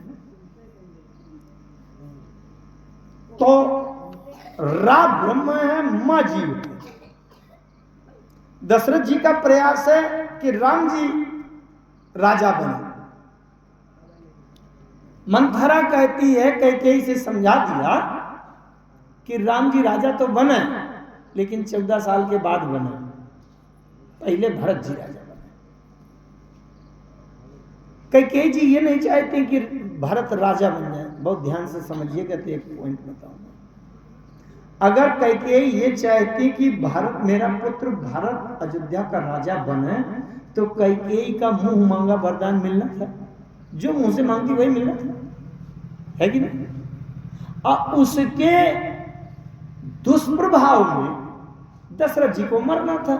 तो रा ब्रह्म है, मां जीव है। दशरथ जी का प्रयास है कि राम जी राजा बने। मंथरा कहती है, कैकेयी से समझा दिया कि राम जी राजा तो बने लेकिन 14 साल के बाद बने, पहले भरत जी राजा बने। कैकेयी जी ये नहीं चाहते कि भरत राजा बन जाए। बहुत ध्यान से समझिएगा तो एक पॉइंट बताऊंगा। अगर कैकेयी ये चाहती कि भारत, मेरा पुत्र भारत अयोध्या का राजा बने, तो कैकेयी का मुंह मांगा वरदान मिलना था। जो मुंह से मांगती वही मिल रहा था, है कि नहीं? और उसके दुष्प्रभाव में दशरथ जी को मरना था।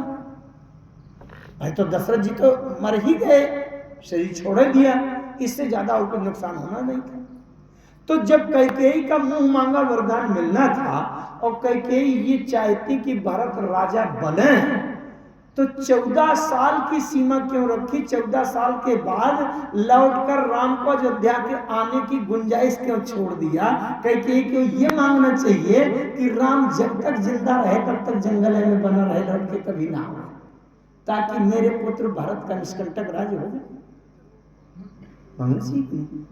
भाई तो दशरथ जी तो मर ही गए, शरीर छोड़ दिया, इससे ज्यादा और कोई नुकसान होना नहीं था। तो जब कैकेयी का मुंह मांगा वरदान मिलना था और कैकेयी ये चाहती कि भरत राजा बने, तो 14 साल की सीमा क्यों रखी? 14 साल के बाद लौटकर राम को अयोध्या के आने की गुंजाइश क्यों छोड़ दिया? कैकेयी को ये मांगना चाहिए कि राम जब तक जिंदा रहे तब तक जंगल में बना रहे, लौट के कभी ना आए, ताकि मेरे पुत्र भरत का निष्कंटक राज्य हो जाए। मांगना सीख नहीं,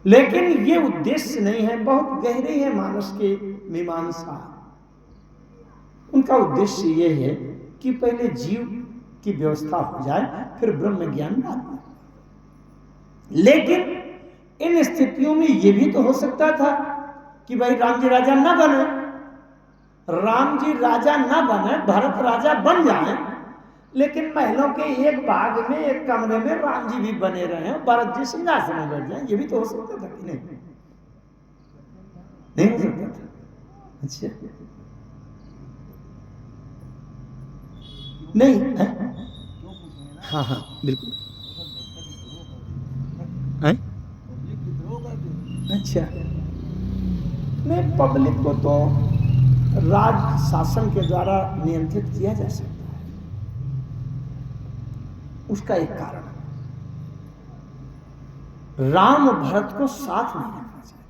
लेकिन ये उद्देश्य नहीं है, बहुत गहरे है मानस के मीमांसा। उनका उद्देश्य ये है कि पहले जीव की व्यवस्था हो जाए, फिर ब्रह्म ज्ञान बाद में। लेकिन इन स्थितियों में यह भी तो हो सकता था कि भाई राम जी राजा ना बने, राम जी राजा ना बने, भरत राजा बन जाए, लेकिन महलों के एक भाग में, एक कमरे में राम जी भी बने रहे, भरत जी सिंहासन में बैठ जाए। ये भी तो हो सकता था कि नहीं? नहीं हो सकता था। अच्छा नहीं है? हाँ हाँ बिल्कुल है? अच्छा नहीं, पब्लिक को तो राज शासन के द्वारा नियंत्रित किया जा सकता है। उसका एक कारण, राम भरत को साथ नहीं रखना चाहिए।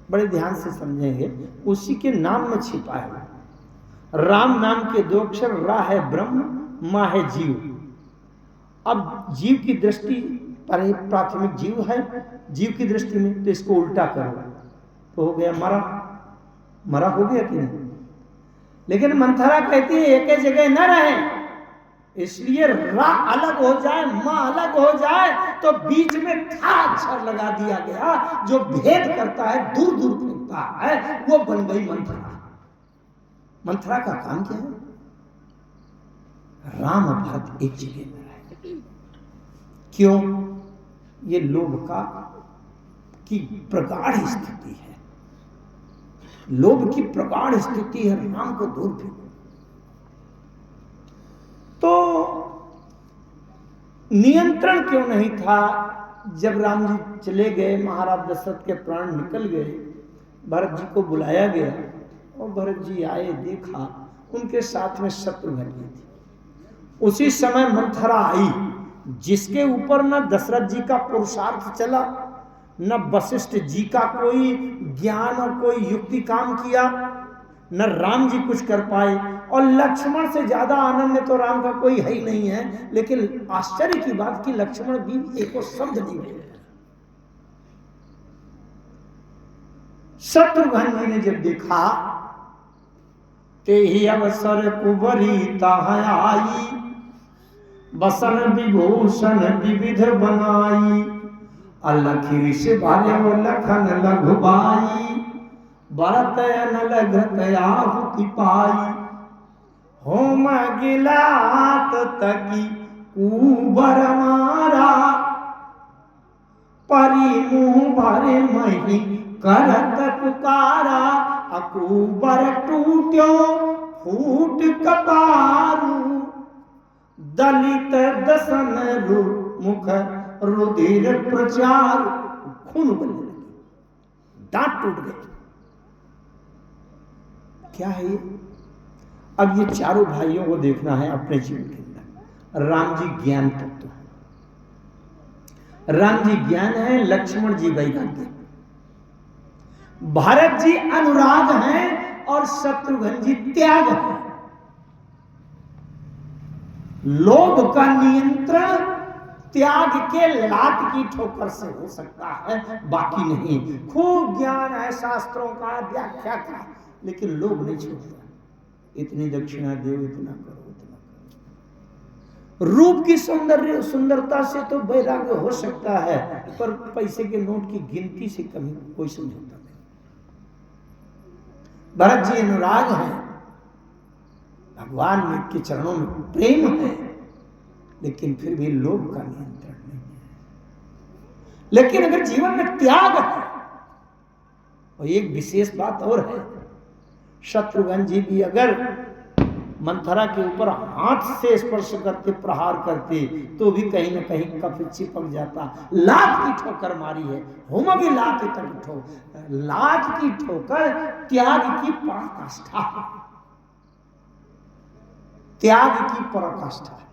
बड़े ध्यान से समझेंगे, उसी के नाम में छिपा है। राम नाम के 2 अक्षर, रा है ब्रह्म, मा है जीव। अब जीव की दृष्टि पर प्राथमिक जीव है, जीव की दृष्टि में तो इसको उल्टा करो तो हो गया मरा। मरा हो गया कि नहीं? लेकिन मंथरा कहती है एक जगह न रहे, इसलिए रा अलग हो जाए, मां अलग हो जाए, तो बीच में था अक्षर लगा दिया गया जो भेद करता है, दूर दूर फेंकता है, वो बन गई मंथरा। मंथरा का काम क्या है? राम और भरत एक जगह में रहे। क्यों? ये लोभ का की प्रगाढ़ स्थिति है, लोभ की प्रगाढ़ स्थिति है, राम को दूर फेंको। तो नियंत्रण क्यों नहीं था? जब राम जी चले गए, महाराज दशरथ के प्राण निकल गए, भरत जी को बुलाया गया और भरत जी आए, देखा उनके साथ में शत्रुघ्न जी थी। उसी समय मंथरा आई, जिसके ऊपर न दशरथ जी का पुरुषार्थ चला, न वशिष्ठ जी का कोई ज्ञान और कोई युक्ति काम किया, न राम जी कुछ कर पाए, और लक्ष्मण से ज्यादा आनंद तो राम का कोई है ही नहीं है। लेकिन आश्चर्य की बात कि लक्ष्मण भी एको शब्द नहीं बोले। शत्रुघ्न जी ने जब देखा, ते ही अवसर कुबरी ताह आई, बसन विभूषण विविध बनाई, अलखी ऋषि भार्य लखन लघुबाई, भरत अनल घृत आहुति पाई, होम गिलात तकी कुबर मारा, परी मुंह भरे मही करत पुकारा, अकुबर टूट्यो फूट कपारू, दलित दसन मुख रुधिर प्रचार, खून उबलने लगे, दांत टूट गए। क्या है ये? अब ये चारों भाइयों को देखना है अपने जीवन के अंदर। राम जी ज्ञान तत्व है, राम जी ज्ञान है, लक्ष्मण जी वैराग्य, भरत जी अनुराग हैं और शत्रुघ्न जी त्याग है। लोभ का नियंत्रण त्याग के लात की ठोकर से हो सकता है, बाकी नहीं। खूब ज्ञान है शास्त्रों का, व्याख्या का, लेकिन लोभ नहीं छोड़ता। इतनी दक्षिणा दो, इतना करो, इतना करो। रूप की सुंदरता से तो वैराग्य हो सकता है, पर पैसे के नोट की गिनती से कभी कोई समझौता नहीं। भरत जी अनुराग है, भगवान के चरणों में प्रेम है, लेकिन फिर भी लोभ का नियंत्रण नहीं है। लेकिन अगर जीवन में त्याग है, और एक विशेष बात और है, शत्रुघ्न जी भी अगर मंथरा के ऊपर हाथ से स्पर्श करते, प्रहार करते, तो भी कहीं ना कहीं कफ चिपक जाता। लात की ठोकर मारी है, होम भी लात तक लात की ठोकर त्याग की पराकाष्ठा है, त्याग की पराकाष्ठा है।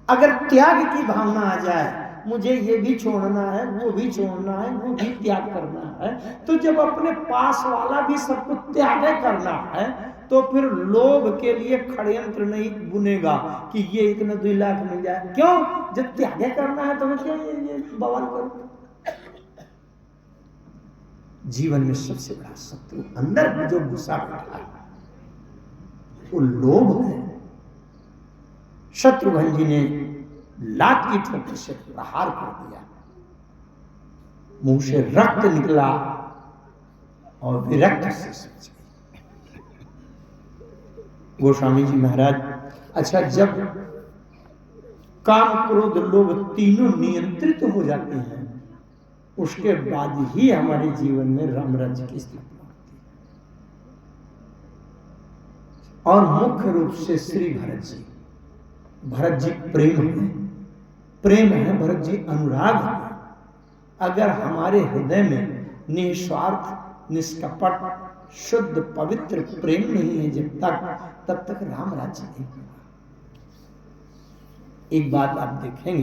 अगर त्याग की भावना आ जाए, मुझे ये भी छोड़ना है, वो भी छोड़ना है, वो भी त्याग करना है, तो जब अपने पास वाला भी सब कुछ त्याग करना है, तो फिर लोभ के लिए षड्यंत्र नहीं बुनेगा कि ये इतना 2 लाख मिल जाए। क्यों? जब त्याग करना है तो मैं क्या ये बवाल करूं? जीवन में सबसे बड़ा शत्रु अंदर जो घुसा बैठा है वो लोभ है। शत्रुघ्न जी ने लात की ठोकर से प्रहार कर दिया, मुंह से रक्त निकला और विरक्त से सच गई। गोस्वामी जी महाराज, अच्छा जब काम क्रोध लोभ तीनों नियंत्रित हो जाते हैं, उसके बाद ही हमारे जीवन में राम राज्य की स्थापना होती है। और मुख्य रूप से श्री भरत जी, भरत जी प्रेम है, भरत जी अनुराग है। अगर हमारे हृदय में निस्वार्थ, निष्कपट, शुद्ध, पवित्र प्रेम नहीं है तब तक राम राज्य नहीं होगा। एक बात आप देखेंगे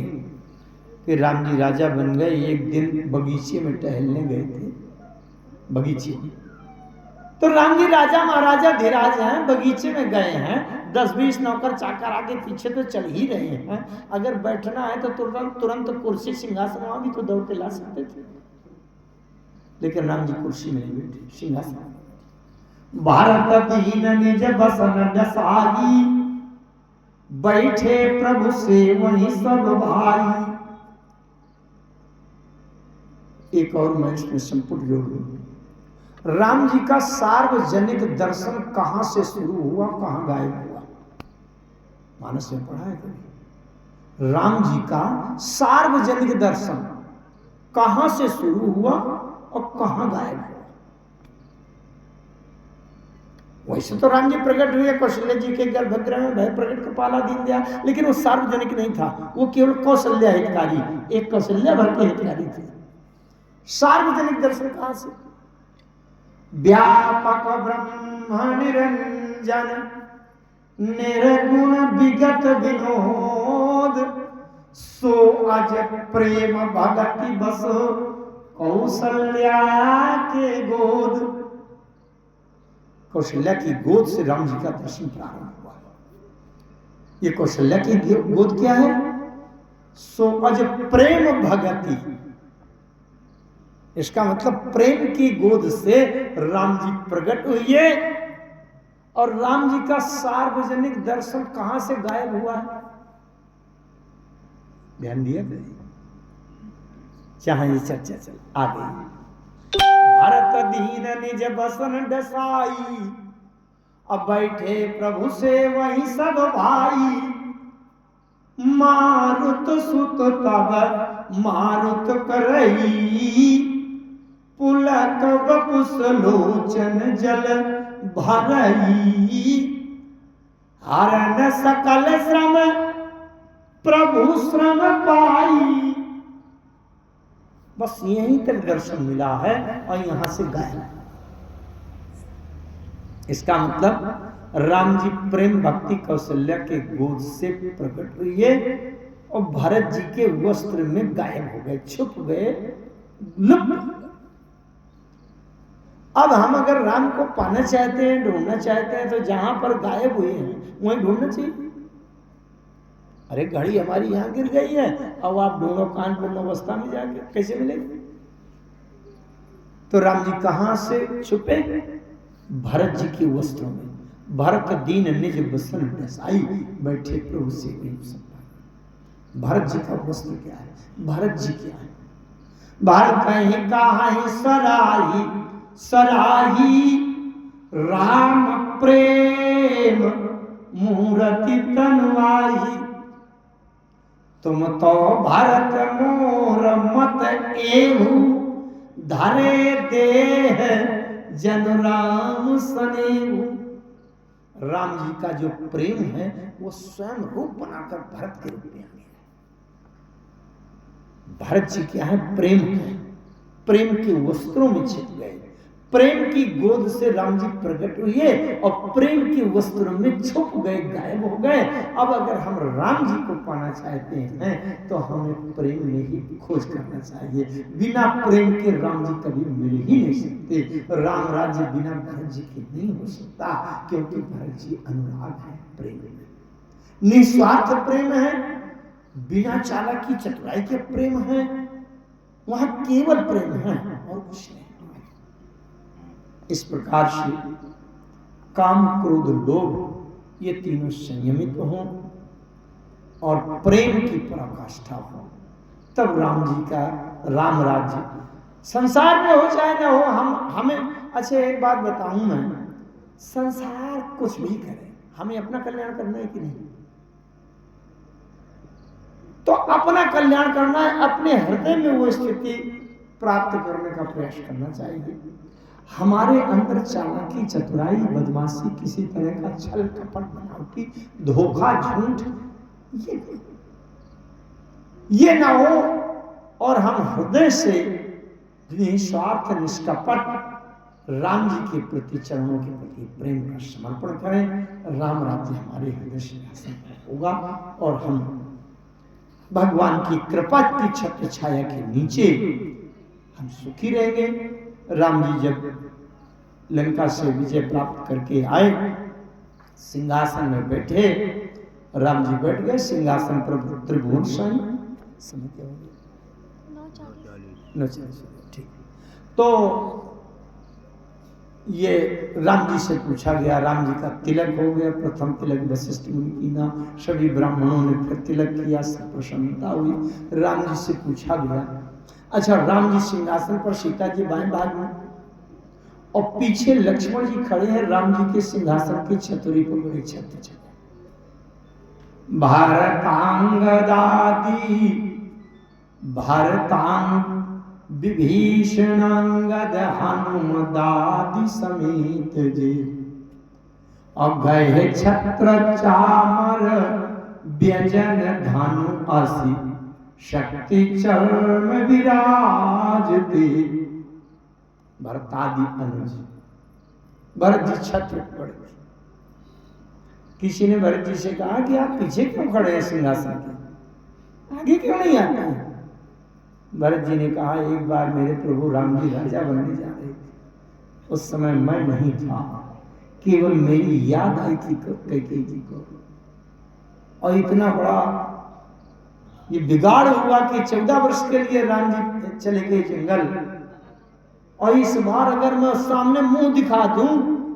कि राम जी राजा बन गए। एक दिन बगीचे में टहलने गए थे, बगीचे में, तो राम जी राजा महाराजा धीराज हैं, बगीचे में गए हैं, 10-20 नौकर चाकर आगे पीछे तो चल ही रहे हैं। अगर बैठना है तो तुरंत कुर्सी सिंहासन वहां भी तो दौड़ के ला सकते थे, लेकिन राम जी कुर्सी में नहीं बैठे, सिंहासन। भारत दीन निज बसन दसाई, बैठे प्रभु से वही सब भाई। एक और मैं इसमें संपुट जोड़ दूं, राम जी का सार्वजनिक दर्शन कहां से शुरू हुआ, कहां गायब हुआ? मानस में पढ़ा है कभी? राम जी का सार्वजनिक दर्शन कहां से शुरू हुआ और कहां गायब हुआ? वैसे तो राम जी प्रकट हुए कौशल्या जी के गर्भगृह में, भय प्रकट कृपाला दीन दिया, लेकिन वो सार्वजनिक नहीं था, वो केवल कौशल्या हितकारी, एक कौशल्या भर के हितकारी थे। सार्वजनिक दर्शन कहां से? व्यापक ब्रह्म निरंजन, निर्गुण विगत विनोद, सो अज प्रेम भगति बस कौशल्या के गोद। कौशल्या की गोद से राम जी का दर्शन प्रारंभ हुआ। ये कौशल्या की गोद क्या है? सो अज प्रेम भगति, इसका मतलब प्रेम की गोद से राम जी प्रकट हुए। और राम जी का सार्वजनिक दर्शन कहां से गायब हुआ है? ध्यान दिया करिए, चाहे ये चर्चा चल आ गई। भारत दीन निज बसन दसाई, अब बैठे प्रभु से वही सब भाई। मारुत सुत तब मारुत करई, पुलक वपुस लोचन जल भरई। हरण सकल श्रम प्रभु श्रम पाई। बस यहीं तक दर्शन मिला है और यहां से गायब। इसका मतलब राम जी प्रेम भक्ति कौशल्या के गोद से प्रकट हुए और भरत जी के वस्त्र में गायब हो गए, छुप गए, लुप्त हो गए। अब हम अगर राम को पाना चाहते हैं, ढूंढना चाहते हैं, तो जहां पर गायब हुए हैं वहीं ढूंढना चाहिए। अरे घड़ी हमारी यहां गिर गई है, अब आप ढूंढो कानपुर अवस्था में जाके, कैसे मिलेगी? तो राम जी कहां से छुपे? भरत जी के वस्त्रों में। भरत दीन निज बसन दसाई, बैठे प्रभु से भरत जी का वस्त्र क्या है? भरत जी क्या है? भारत कहीं कहीं सराही सराही, राम प्रेम मूर्ति तनवाही। तुम तो भरत मोर मत एहू धरे देह जन राम सनेहू। राम जी का जो प्रेम है वो स्वयं रूप बनाकर भरत के रूप में आ गया। भरत जी क्या है? प्रेम है। प्रेम के वस्त्रों में छिप गए, प्रेम की गोद से राम जी प्रकट हुए और प्रेम के वस्त्रों में छुप गए, गायब हो गए। अब अगर हम राम जी को पाना चाहते हैं तो हमें प्रेम में ही खोज करना चाहिए। बिना प्रेम के राम जी कभी मिल ही नहीं सकते। राम राज्य बिना भरत जी के नहीं हो सकता, क्योंकि भरत जी अनुराग है, प्रेम है, निस्वार्थ प्रेम है, बिना चालाकी चतुराई के प्रेम है। वहां केवल प्रेम है और कुछ नहीं। इस प्रकार से काम क्रोध लोभ ये तीनों संयमित हों और प्रेम की पराकाष्ठा हो, तब राम जी का राम राज्य संसार में हो चाहे ना हो। हमें अच्छा एक बात बताऊं मैं, संसार कुछ भी करे, हमें अपना कल्याण करना है कि नहीं? तो अपना कल्याण करना है, अपने हृदय में वो स्थिति प्राप्त करने का प्रयास करना चाहिए। हमारे अंदर चालाकी चतुराई बदमाशी किसी तरह का छल कपट बनावटी धोखा झूठ ये ना हो और हम हृदय से निस्वार्थ निष्कपट राम जी के प्रति चरणों के प्रति प्रेम का समर्पण करें। राम राज्य हमारे हृदय से होगा और हम भगवान की कृपा की छत्र छाया के नीचे हम सुखी रहेंगे। राम जी जब लंका से विजय प्राप्त करके आए, सिंहासन में बैठे, राम जी बैठ गए सिंहासन पर, त्रिभुवन स्वामी समय क्या हो गया 9:40 ठीक। तो ये राम जी से पूछा गया, राम जी का तिलक हो गया, प्रथम तिलक वशिष्ठ मुनि की ना, सभी ब्राह्मणों ने फिर तिलक किया, सब प्रसन्नता हुई। राम जी से पूछा गया, अच्छा राम जी सिंहासन पर, सीता जी बाएं भाग में और पीछे लक्ष्मण जी खड़े हैं राम जी के सिंहासन की छतरी पर, बड़ी छत्र छत्र। भारतांगदादि भारतांग विभीषणांगद हनुमदादि समेत जे अगय छत्र चामर व्यजन धनु असि शक्ति चर्म विराजते। भरतादि अनुज, भरत जी छत्र पड़े। किसी ने भरत जी से कहा कि आप पीछे क्यों खड़े हैं सिंहासन के, आगे क्यों नहीं आते हैं? भरत जी ने कहा, एक बार मेरे प्रभु राम जी राजा बनने जा रहे थे, उस समय मैं नहीं था, केवल मेरी याद आई थी कैकेयी जी को, और इतना बड़ा ये बिगाड़ हुआ कि 14 वर्ष के लिए राम जी चले गए जंगल, और इस बार अगर मैं सामने मुंह दिखा दूं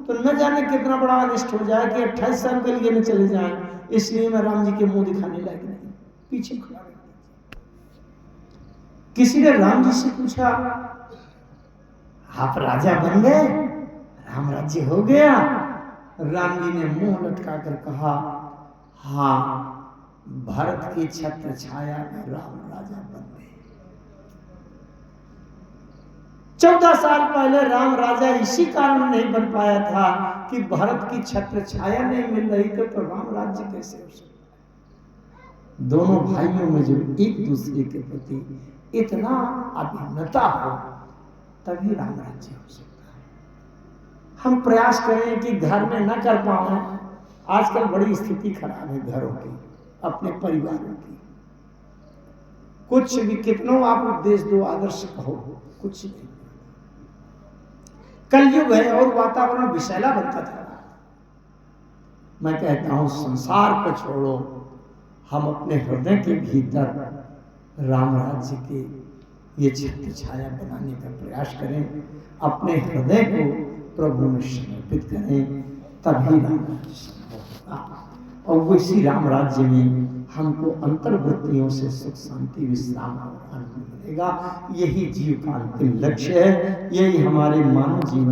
तो न जाने कितना बड़ा अनिष्ट हो जाए कि 28 साल के लिए न चले जाएं। इसलिए मैं राम जी के मुंह दिखाने लायक नहीं, पीछे खड़ा रह। किसी ने राम जी से पूछा, आप राजा बन गए, राम राज्य हो गया? राम जी ने मुंह लटका कर कहा, हाँ, भरत की छत्र छाया में राम राजा बन गए। 14 साल पहले राम राजा इसी कारण नहीं बन पाया था कि भरत की छत्र छाया नहीं मिल रही थी, तो राम राज्य कैसे हो सकता? दोनों भाइयों में जब एक दूसरे के प्रति इतना अभिन्नता हो तभी राम राज्य हो सकता है। हम प्रयास करें कि घर में न कर पाए। आजकल बड़ी स्थिति खराब है घरों की, अपने परिवारों की। कुछ भी कितनों आप उपदेश दो, आदर्श कहो, कुछ नहीं। कलयुग है और वातावरण विषैला बनता जा रहा है। मैं कहता हूं संसार को छोड़ो, हम अपने हृदय के भीतर राम राज्य के ये छत्र छाया बनाने का प्रयास करें, अपने हृदय को प्रभु में समर्पित करें, तभी राम राज्य संभव होगा। और इसी राम राज्य में हमको अंतर्वृत्तियों से सुख शांति विश्राम और आनंद मिलेगा। यही जीव का अंतिम लक्ष्य है, यही हमारे मानव जीवन